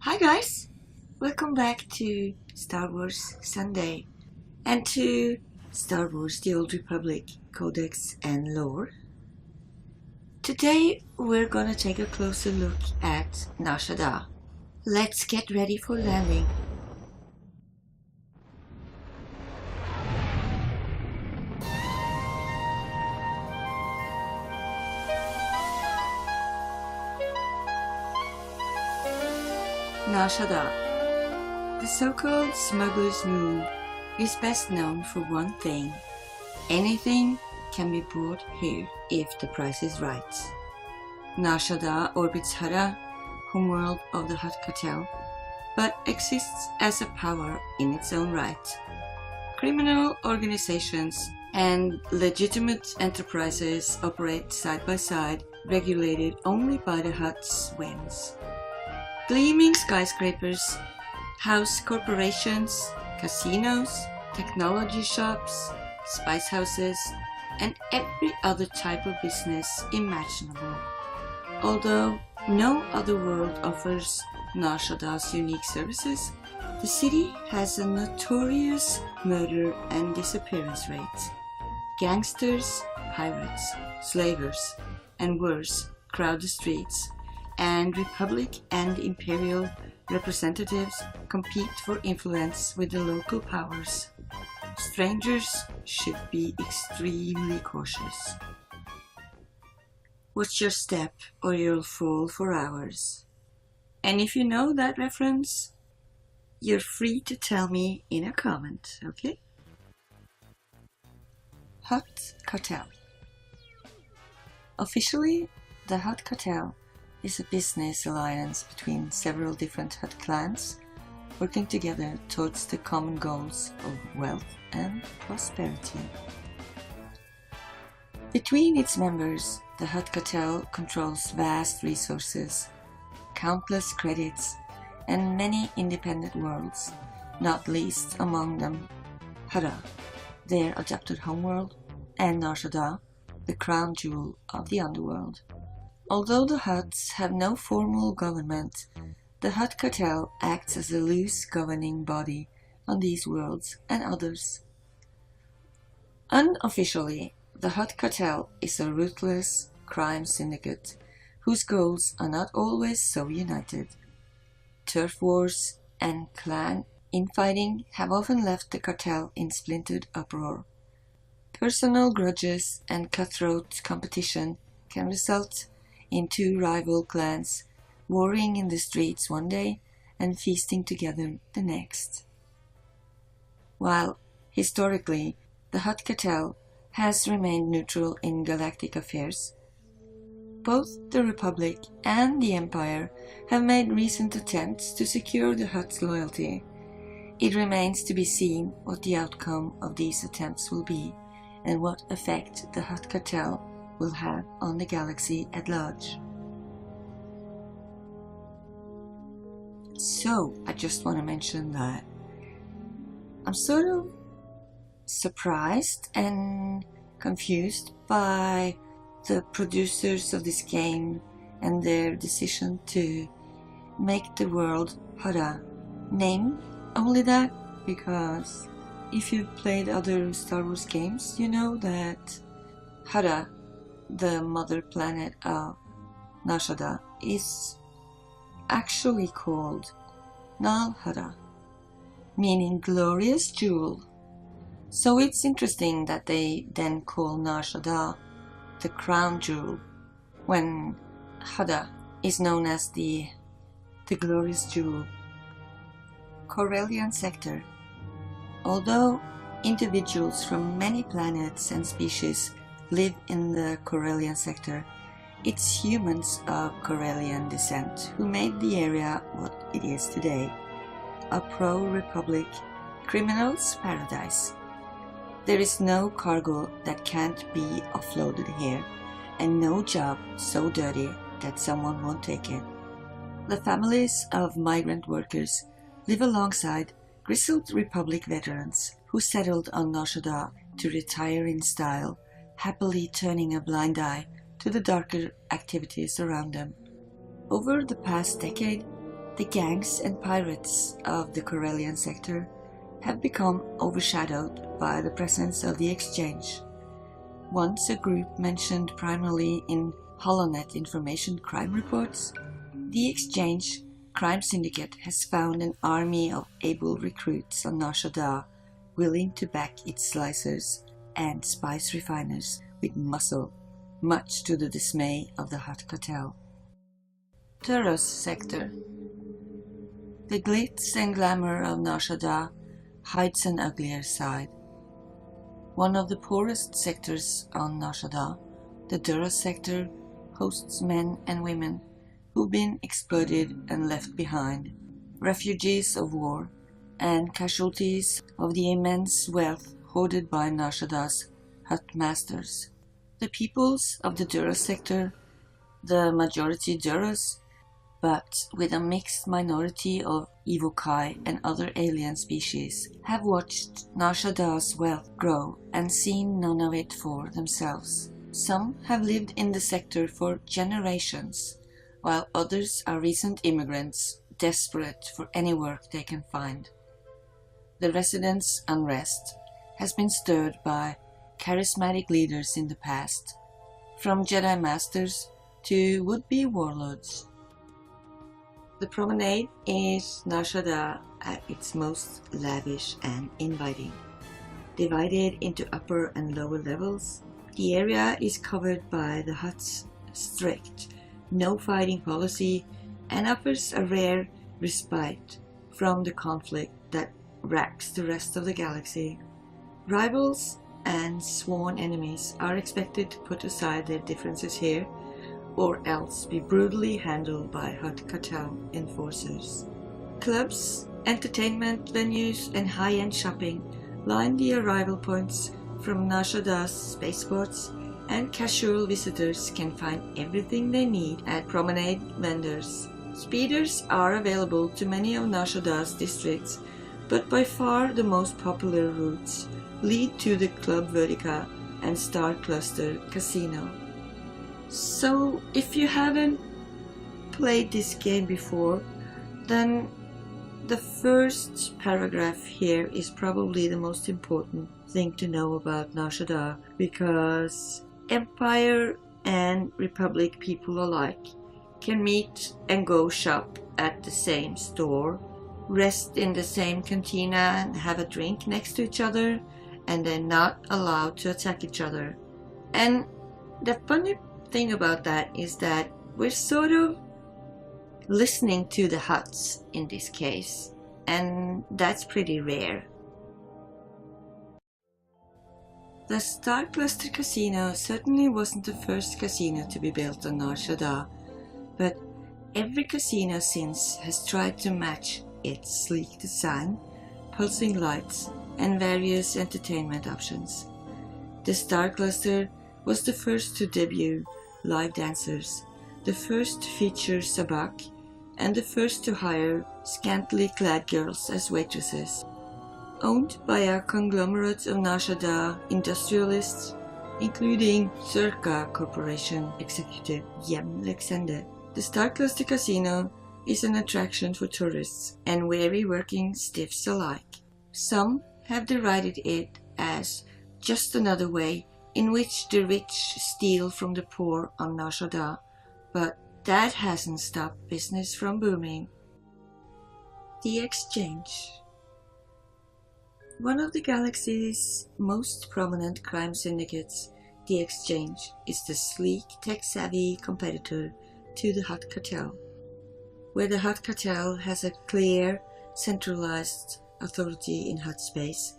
Hi guys! Welcome back to Star Wars Sunday and to Star Wars The Old Republic Codex and Lore. Today we're gonna take a closer look at Nar Shaddaa. Let's get ready for landing. Nar Shaddaa. The so-called Smuggler's Moon is best known for one thing. Anything can be brought here if the price is right. Nar Shaddaa orbits Hutt, homeworld of the Hutt Cartel, but exists as a power in its own right. Criminal organizations and legitimate enterprises operate side by side, regulated only by the Hutt's whims. Gleaming skyscrapers house corporations, casinos, technology shops, spice houses, and every other type of business imaginable. Although no other world offers Nar Shaddaa''s unique services, the city has a notorious murder and disappearance rate. Gangsters, pirates, slavers, and worse crowd the streets, and Republic and Imperial representatives compete for influence with the local powers. Strangers should be extremely cautious. Watch your step or you'll fall for hours. And if you know that reference, you're free to tell me in a comment, okay? Hutt Cartel. Officially, the Hutt Cartel is a business alliance between several different Hutt clans working together towards the common goals of wealth and prosperity. Between its members, the Hutt Cartel controls vast resources, countless credits, and many independent worlds, not least among them Hutt, their adopted homeworld, and Nar Shaddaa, the crown jewel of the underworld. Although the Hutts have no formal government, the Hutt Cartel acts as a loose governing body on these worlds and others. Unofficially, the Hutt Cartel is a ruthless crime syndicate whose goals are not always so united. Turf wars and clan infighting have often left the cartel in splintered uproar. Personal grudges and cutthroat competition can result in two rival clans warring in the streets one day and feasting together the next. While, historically, the Hutt Cartel has remained neutral in galactic affairs, both the Republic and the Empire have made recent attempts to secure the Hutt's loyalty. It remains to be seen what the outcome of these attempts will be and what effect the Hutt Cartel will have on the galaxy at large. So, I just want to mention that I'm sort of surprised and confused by the producers of this game and their decision to make the world Hutt. Name only that, because if you've played other Star Wars games, you know that Hutt, the mother planet of Nar Shaddaa, is actually called Nal Hutta, meaning glorious jewel. So it's interesting that they then call Nar Shaddaa the crown jewel when Hutt is known as the glorious jewel. Corellian Sector. Although individuals from many planets and species live in the Corellian Sector, it's humans of Corellian descent who made the area what it is today, a pro-Republic criminal's paradise. There is no cargo that can't be offloaded here, and no job so dirty that someone won't take it. The families of migrant workers live alongside grizzled Republic veterans who settled on Nar Shaddaa to retire in style, happily turning a blind eye to the darker activities around them. Over the past decade, The gangs and pirates of the Corellian Sector have become overshadowed by the presence of the Exchange. Once a group mentioned primarily in HoloNet information crime reports, the Exchange crime syndicate has found an army of able recruits on Nar Shaddaa willing to back its slicers and spice refiners with muscle, much to the dismay of the Hutt Cartel. Duros Sector. The glitz and glamour of Nar Shaddaa hides an uglier side. One of the poorest sectors on Nar Shaddaa, the Duros Sector hosts men and women who've been exploited and left behind, refugees of war, and casualties of the immense wealth hoarded by Nar Shaddaa's Hutt masters. The peoples of the Duros Sector, the majority Duros, but with a mixed minority of Evokai and other alien species, have watched Nar Shaddaa's wealth grow and seen none of it for themselves. Some have lived in the sector for generations, while others are recent immigrants desperate for any work they can find. The residents' unrest has been stirred by charismatic leaders in the past, from Jedi Masters to would-be warlords. The Promenade is Nar Shaddaa at its most lavish and inviting. Divided into upper and lower levels, the area is covered by the Hutt's strict no-fighting policy and offers a rare respite from the conflict that racks the rest of the galaxy. Rivals and sworn enemies are expected to put aside their differences here, or else be brutally handled by Hutt Cartel enforcers. Clubs, entertainment venues, and high-end shopping line the arrival points from Nar Shaddaa's spaceports, and casual visitors can find everything they need at Promenade vendors. Speeders are available to many of Nar Shaddaa's districts, but by far the most popular routes lead to the Club Vertica and Star Cluster Casino. So if you haven't played this game before, then the first paragraph here is probably the most important thing to know about Nar Shaddaa, because Empire and Republic people alike can meet and go shop at the same store, rest in the same cantina and have a drink next to each other, and they're not allowed to attack each other. And the funny thing about that is that we're sort of listening to the Hutts in this case, and that's pretty rare. The Star Cluster Casino certainly wasn't the first casino to be built on Nar Shaddaa, but every casino since has tried to match its sleek design, pulsing lights, and various entertainment options. The Star Cluster was the first to debut live dancers, the first to feature sabak, and the first to hire scantily clad girls as waitresses. Owned by a conglomerate of Nar Shaddaa industrialists, including SWTOR Corporation executive Jem Lexende, the Star Cluster Casino is an attraction for tourists and weary working stiffs alike. Some have derided it as just another way in which the rich steal from the poor on Nar Shaddaa, but that hasn't stopped business from booming. The Exchange. One of the galaxy's most prominent crime syndicates, the Exchange is the sleek, tech-savvy competitor to the Hutt Cartel. Where the Hutt Cartel has a clear, centralized authority in Hutt space,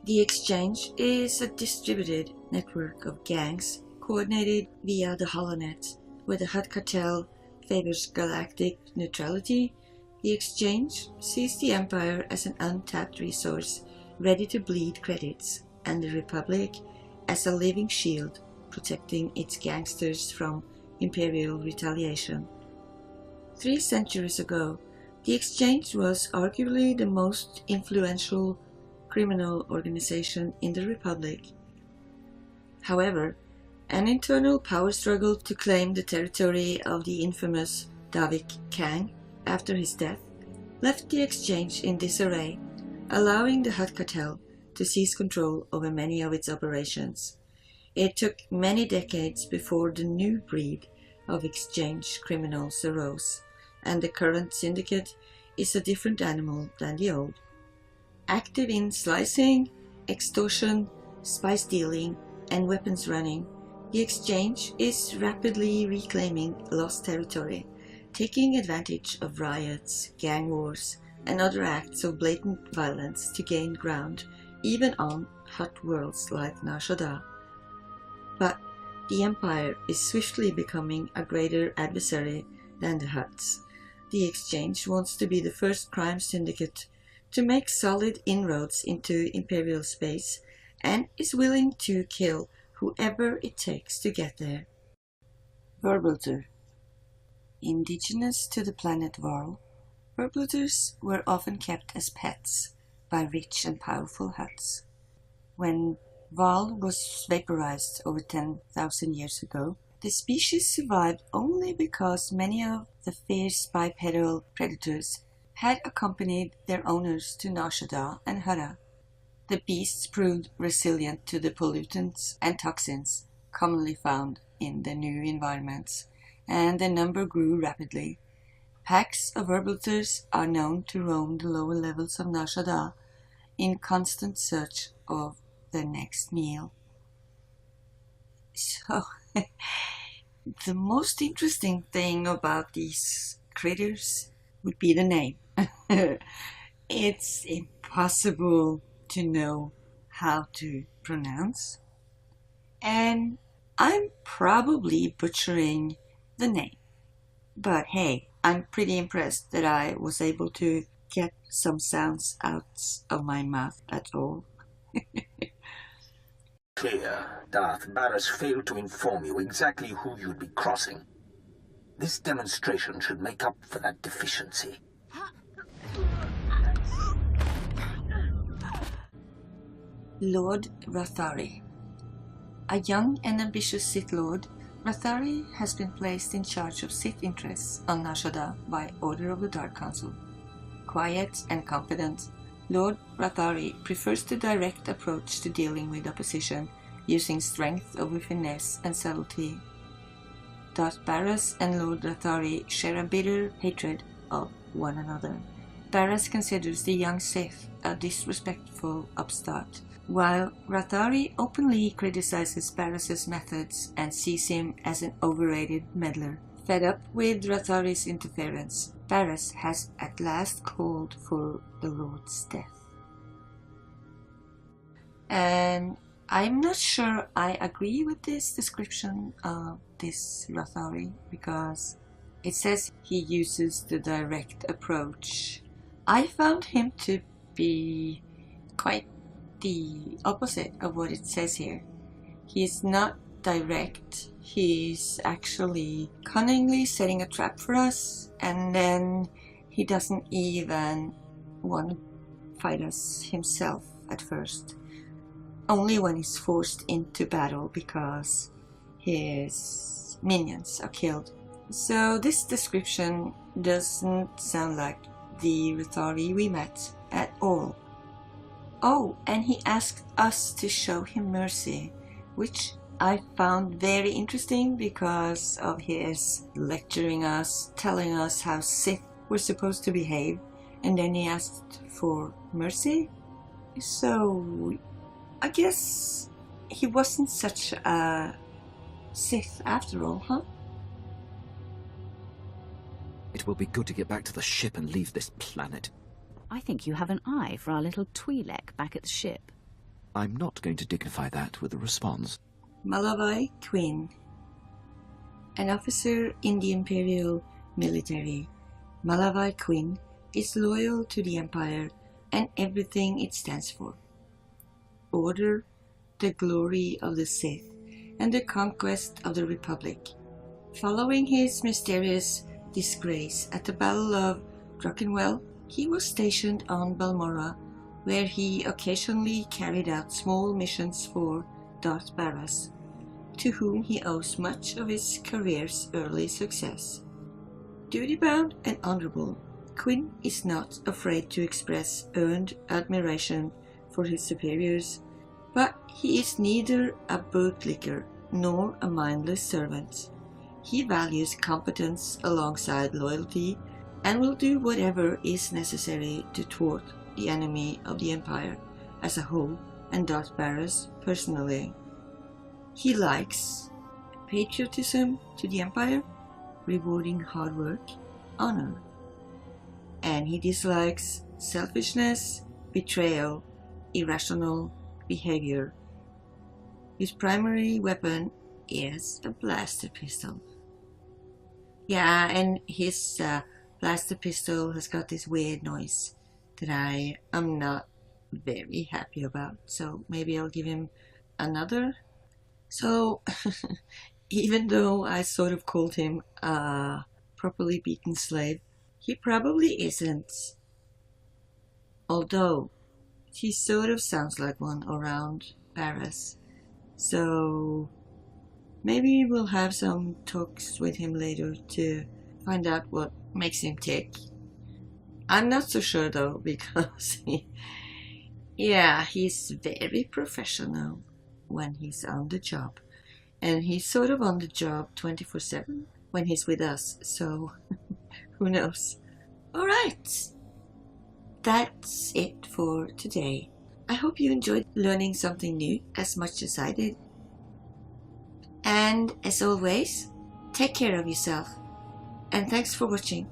the Exchange is a distributed network of gangs coordinated via the HoloNet. Where the Hutt Cartel favors galactic neutrality, the Exchange sees the Empire as an untapped resource ready to bleed credits, and the Republic as a living shield protecting its gangsters from Imperial retaliation. 3 centuries ago, the Exchange was arguably the most influential criminal organization in the Republic. However, an internal power struggle to claim the territory of the infamous Davik Kang after his death, left the exchange in disarray, allowing the Hutt Cartel to seize control over many of its operations. It took many decades before the new breed of exchange criminals arose, and the current syndicate is a different animal than the old. Active in slicing, extortion, spice dealing, and weapons running, the exchange is rapidly reclaiming lost territory, taking advantage of riots, gang wars, and other acts of blatant violence to gain ground, even on Hutt worlds like Nar Shaddaa. But the Empire is swiftly becoming a greater adversary than the Hutts. The exchange wants to be the first crime syndicate to make solid inroads into Imperial space and is willing to kill whoever it takes to get there. Vrblther. Indigenous to the planet Varl, Vrblthers were often kept as pets by rich and powerful Hutts. When Varl was vaporized over 10,000 years ago, the species survived only because many of the fierce bipedal predators had accompanied their owners to Nar Shaddaa and Hutta. The beasts proved resilient to the pollutants and toxins commonly found in the new environments, and their number grew rapidly. Packs of Vrblthers are known to roam the lower levels of Nar Shaddaa in constant search of their next meal. So, the most interesting thing about these critters would be the name. It's impossible to know how to pronounce, and I'm probably butchering the name. But hey, I'm pretty impressed that I was able to get some sounds out of my mouth at all. Clear, Darth Barras failed to inform you exactly who you'd be crossing. This demonstration should make up for that deficiency. Lord Rathari. A young and ambitious Sith Lord, Rathari has been placed in charge of Sith interests on Nar Shaddaa by order of the Dark Council. Quiet and confident, Lord Rathari prefers the direct approach to dealing with opposition, using strength over finesse and subtlety. Darth Barras and Lord Rathari share a bitter hatred of one another. Barras considers the young Sith a disrespectful upstart, while Rathari openly criticizes Barras's methods and sees him as an overrated meddler. Fed up with Rathari's interference, Barras has at last called for the Lord's death. And I'm not sure I agree with this description of this Rathari, because it says he uses the direct approach. I found him to be quite the opposite of what it says here. He is not direct, he's actually cunningly setting a trap for us, and then he doesn't even want to fight us himself at first. Only when he's forced into battle because his minions are killed. So this description doesn't sound like the Rathari we met at all. Oh, and he asked us to show him mercy, which I found very interesting because of his lecturing us, telling us how Sith were supposed to behave, and then he asked for mercy. So I guess he wasn't such a Sith after all, huh? It will be good to get back to the ship and leave this planet. I think you have an eye for our little Twi'lek back at the ship. I'm not going to dignify that with a response. Malavai Quinn. An officer in the Imperial military, Malavai Quinn is loyal to the Empire and everything it stands for. Order, the glory of the Sith, and the conquest of the Republic. Following his mysterious disgrace at the Battle of Druckenwell, he was stationed on Balmorra, where he occasionally carried out small missions for Darth Barras, to whom he owes much of his career's early success. Duty-bound and honorable, Quinn is not afraid to express earned admiration for his superiors, but he is neither a bootlicker nor a mindless servant. He values competence alongside loyalty and will do whatever is necessary to thwart the enemy of the Empire as a whole and Darth Barras personally. He likes patriotism to the Empire, rewarding hard work, honor. And he dislikes selfishness, betrayal, irrational behavior. His primary weapon is a blaster pistol. Yeah, and his blaster pistol has got this weird noise that I am not very happy about, so maybe I'll give him another. So, even though I sort of called him a properly beaten slave, he probably isn't. Although, he sort of sounds like one around Barras. So, maybe we'll have some talks with him later to find out what makes him tick. I'm not so sure though, because he's very professional when he's on the job. And he's sort of on the job 24/7 when he's with us, so who knows. Alright, that's it for today. I hope you enjoyed learning something new as much as I did. And as always, take care of yourself. And thanks for watching.